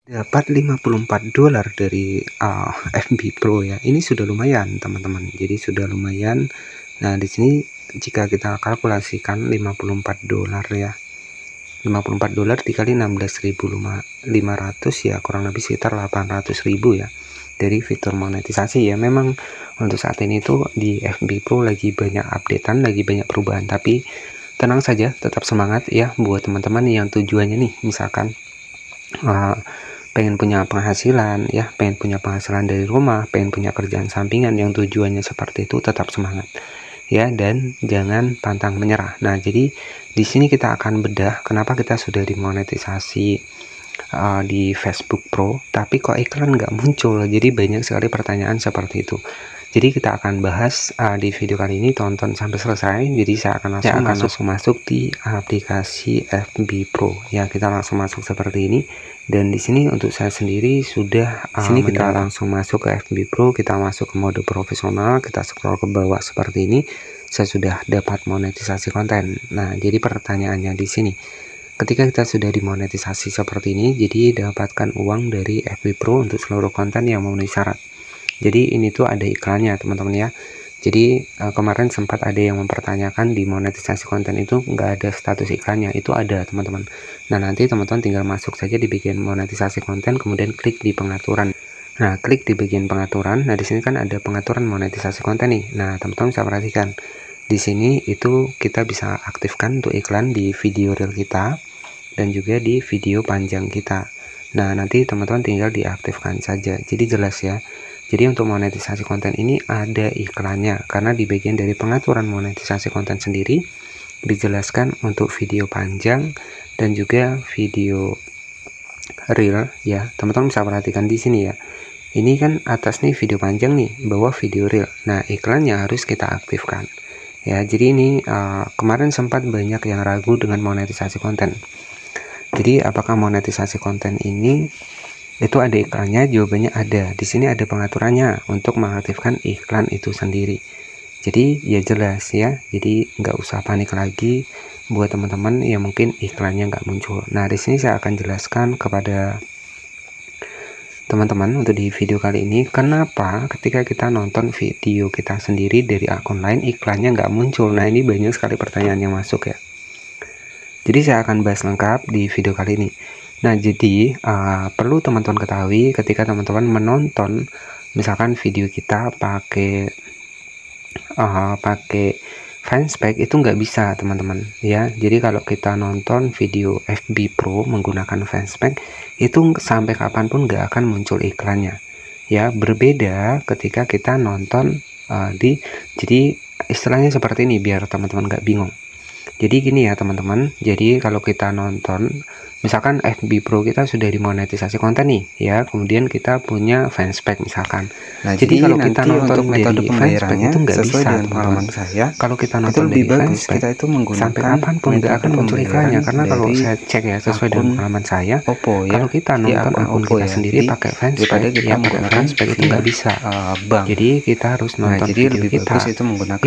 Dapat $54 dari FB Pro ya. Ini sudah lumayan teman-teman. Jadi sudah lumayan. Nah, di sini jika kita kalkulasikan $54 ya. $54 dikali 16.500 ya, kurang lebih sekitar 800.000 ya. Dari fitur monetisasi ya. Memang untuk saat ini tuh di FB Pro lagi banyak updatean, lagi banyak perubahan, tapi tenang saja, tetap semangat ya buat teman-teman yang tujuannya nih, misalkan pengen punya penghasilan ya, pengen punya penghasilan dari rumah, pengen punya kerjaan sampingan yang tujuannya seperti itu, tetap semangat ya, dan jangan pantang menyerah. Nah, jadi di sini kita akan bedah kenapa kita sudah dimonetisasi di Facebook Pro tapi kok iklan nggak muncul. Jadi banyak sekali pertanyaan seperti itu. Jadi kita akan bahas di video kali ini, tonton sampai selesai. Jadi saya akan langsung masuk di aplikasi FB Pro ya. Kita langsung masuk seperti ini, dan di sini untuk saya sendiri sudah sini kita langsung masuk ke FB Pro. Kita masuk ke mode profesional, kita scroll ke bawah seperti ini. Saya sudah dapat monetisasi konten. Nah, jadi pertanyaannya di sini, ketika kita sudah dimonetisasi seperti ini, jadi dapatkan uang dari FB Pro untuk seluruh konten yang memenuhi syarat. Jadi ini tuh ada iklannya teman-teman ya. Jadi kemarin sempat ada yang mempertanyakan di monetisasi konten itu nggak ada status iklannya. Itu ada teman-teman. Nah, nanti teman-teman tinggal masuk saja di bagian monetisasi konten, kemudian klik di pengaturan. Nah, klik di bagian pengaturan. Nah, di sini kan ada pengaturan monetisasi konten nih. Nah, teman-teman bisa perhatikan di sini itu kita bisa aktifkan untuk iklan di video reel kita dan juga di video panjang kita. Nah, nanti teman-teman tinggal diaktifkan saja. Jadi jelas ya. Jadi untuk monetisasi konten ini ada iklannya, karena di bagian dari pengaturan monetisasi konten sendiri dijelaskan untuk video panjang dan juga video reel ya. Teman-teman bisa perhatikan di sini ya. Ini kan atas nih video panjang nih, bawah video reel. Nah, iklannya harus kita aktifkan. Ya, jadi ini kemarin sempat banyak yang ragu dengan monetisasi konten. Jadi apakah monetisasi konten ini itu ada iklannya? Jawabannya ada. Di sini ada pengaturannya untuk mengaktifkan iklan itu sendiri. Jadi ya jelas ya. Jadi nggak usah panik lagi buat teman-teman yang mungkin iklannya nggak muncul. Nah, di sini saya akan jelaskan kepada teman-teman untuk di video kali ini kenapa ketika kita nonton video kita sendiri dari akun lain iklannya nggak muncul. Nah, ini banyak sekali pertanyaan yang masuk ya. Jadi saya akan bahas lengkap di video kali ini. Nah, jadi perlu teman-teman ketahui ketika teman-teman menonton misalkan video kita pakai Fanspeck itu nggak bisa teman-teman ya. Jadi kalau kita nonton video FB Pro menggunakan Fanspeck itu sampai kapanpun nggak akan muncul iklannya ya. Berbeda ketika kita nonton jadi istilahnya seperti ini biar teman-teman nggak bingung. Jadi gini ya teman-teman, jadi kalau kita nonton misalkan FB Pro kita sudah dimonetisasi konten nih ya, kemudian kita punya Fanspeck misalkan. Nah, jadi kalau kita nonton metode pembayarannya itu nggak bisa teman-teman. Kalau kita nonton lebih bagus kita itu menggunakan sampai kapanpun nggak akan muncul iklannya, karena kalau saya cek ya sesuai dengan pengalaman saya, kalau kita nonton akun kita sendiri pakai Fanspeck ya, pakai Fanspeck itu nggak bisa. Jadi kita harus nonton video kita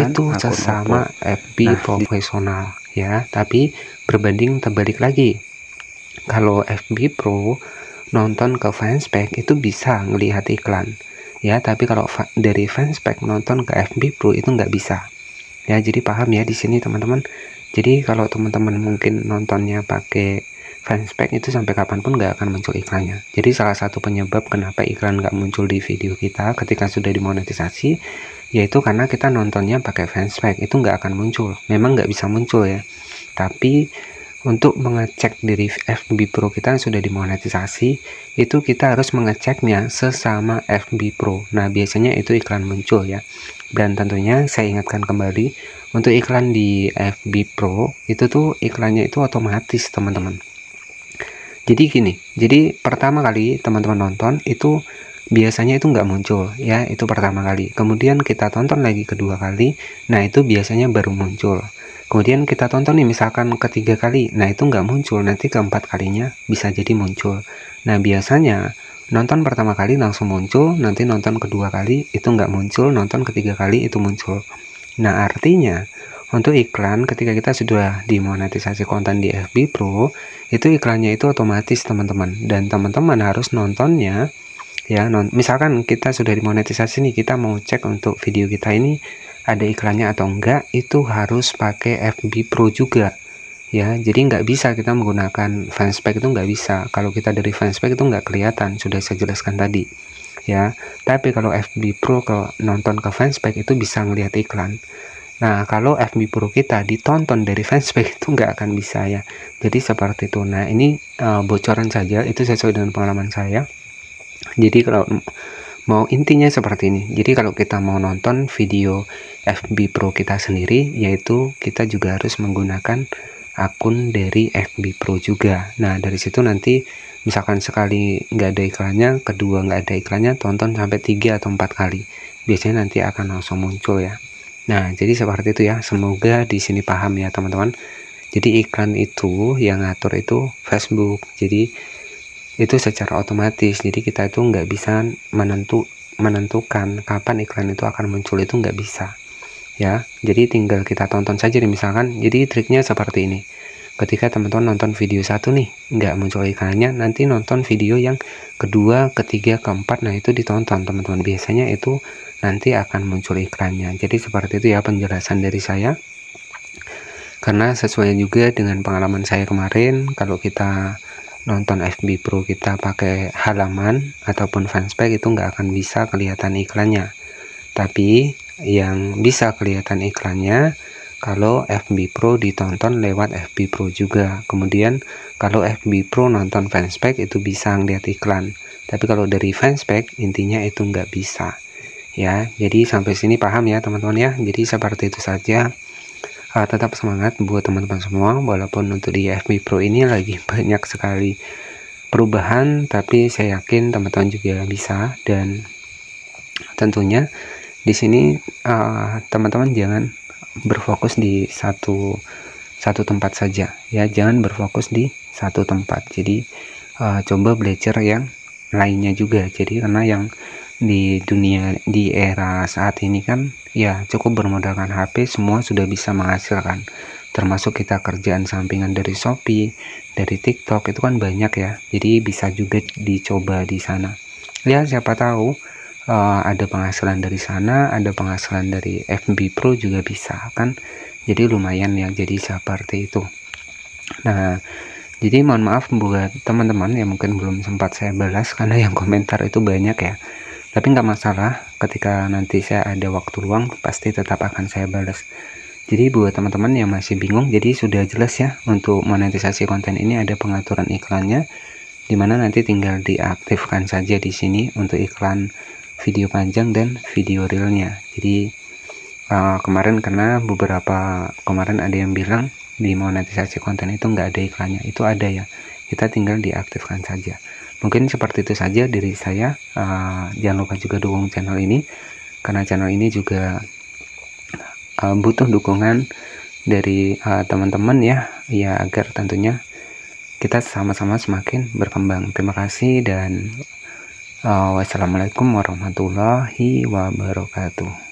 itu sesama FB profesional ya, tapi berbanding terbalik lagi. Kalau FB Pro nonton ke Fanspeck itu bisa ngelihat iklan ya, tapi kalau dari Fanspeck nonton ke FB Pro itu nggak bisa ya. Jadi paham ya di sini teman-teman. Jadi kalau teman-teman mungkin nontonnya pakai Fanspeck itu sampai kapanpun nggak akan muncul iklannya. Jadi salah satu penyebab kenapa iklan nggak muncul di video kita ketika sudah dimonetisasi yaitu karena kita nontonnya pakai Fanspeck itu nggak akan muncul. Memang nggak bisa muncul ya, tapi untuk mengecek dari FB Pro kita yang sudah dimonetisasi itu kita harus mengeceknya sesama FB Pro. Nah, biasanya itu iklan muncul ya. Dan tentunya saya ingatkan kembali untuk iklan di FB Pro itu tuh iklannya itu otomatis teman-teman. Jadi gini, jadi pertama kali teman-teman nonton itu biasanya itu nggak muncul ya, itu pertama kali. Kemudian kita tonton lagi kedua kali, nah itu biasanya baru muncul. Kemudian kita tonton nih misalkan ketiga kali, nah itu nggak muncul, nanti keempat kalinya bisa jadi muncul. Nah, biasanya nonton pertama kali langsung muncul, nanti nonton kedua kali itu nggak muncul, nonton ketiga kali itu muncul. Nah, artinya untuk iklan ketika kita sudah dimonetisasi konten di FB Pro, itu iklannya itu otomatis teman-teman, dan teman-teman harus nontonnya ya. Misalkan kita sudah dimonetisasi nih, kita mau cek untuk video kita ini ada iklannya atau enggak, itu harus pakai FB Pro juga ya. Jadi nggak bisa kita menggunakan Fanspeak, itu nggak bisa. Kalau kita dari Fanspeak itu nggak kelihatan, sudah saya jelaskan tadi ya. Tapi kalau FB Pro nonton ke Fanspeak itu bisa ngelihat iklan. Nah, kalau FB Pro kita ditonton dari Fanspeak itu nggak akan bisa ya. Jadi seperti itu. Nah, ini bocoran saja, itu sesuai dengan pengalaman saya. Jadi kalau mau intinya seperti ini. Jadi kalau kita mau nonton video FB Pro kita sendiri, yaitu kita juga harus menggunakan akun dari FB Pro juga. Nah, dari situ nanti misalkan sekali nggak ada iklannya, kedua nggak ada iklannya, tonton sampai 3 atau 4 kali. Biasanya nanti akan langsung muncul ya. Nah, jadi seperti itu ya. Semoga di sini paham ya, teman-teman. Jadi iklan itu yang ngatur itu Facebook. Jadi itu secara otomatis. Jadi kita itu nggak bisa menentukan kapan iklan itu akan muncul, itu nggak bisa ya. Jadi tinggal kita tonton saja nih misalkan. Jadi triknya seperti ini. Ketika teman-teman nonton video satu nih, nggak muncul iklannya, nanti nonton video yang kedua, ketiga, keempat, nah itu ditonton teman-teman. Biasanya itu nanti akan muncul iklannya. Jadi seperti itu ya penjelasan dari saya. Karena sesuai juga dengan pengalaman saya kemarin, kalau kita nonton FB Pro kita pakai halaman ataupun Fanspeak itu nggak akan bisa kelihatan iklannya. Tapi yang bisa kelihatan iklannya kalau FB Pro ditonton lewat FB Pro juga. Kemudian kalau FB Pro nonton Fanspeak itu bisa ngeliat iklan. Tapi kalau dari Fanspeak intinya itu nggak bisa ya. Jadi sampai sini paham ya teman-teman ya. Jadi seperti itu saja. Tetap semangat buat teman-teman semua, walaupun untuk di FB Pro ini lagi banyak sekali perubahan, tapi saya yakin teman-teman juga bisa. Dan tentunya di sini teman-teman jangan berfokus di satu tempat saja ya, jangan berfokus di satu tempat. Jadi coba belajar yang lainnya juga. Jadi karena yang di dunia di era saat ini kan ya cukup bermodalkan HP semua sudah bisa menghasilkan, termasuk kita kerjaan sampingan dari Shopee, dari TikTok itu kan banyak ya. Jadi bisa juga dicoba di sana ya, siapa tahu ada penghasilan dari sana, ada penghasilan dari FB Pro juga bisa kan. Jadi lumayan ya, jadi seperti itu. Nah, jadi mohon maaf buat teman-teman yang mungkin belum sempat saya balas karena yang komentar itu banyak ya. Tapi nggak masalah, ketika nanti saya ada waktu luang pasti tetap akan saya balas. Jadi buat teman-teman yang masih bingung, jadi sudah jelas ya untuk monetisasi konten ini ada pengaturan iklannya, dimana nanti tinggal diaktifkan saja di sini untuk iklan video panjang dan video realnya. Jadi kemarin karena beberapa kemarin ada yang bilang di monetisasi konten itu nggak ada iklannya, itu ada ya, kita tinggal diaktifkan saja. Mungkin seperti itu saja dari saya. Jangan lupa juga dukung channel ini, karena channel ini juga butuh dukungan dari teman-teman ya, agar tentunya kita sama-sama semakin berkembang. Terima kasih dan wassalamualaikum warahmatullahi wabarakatuh.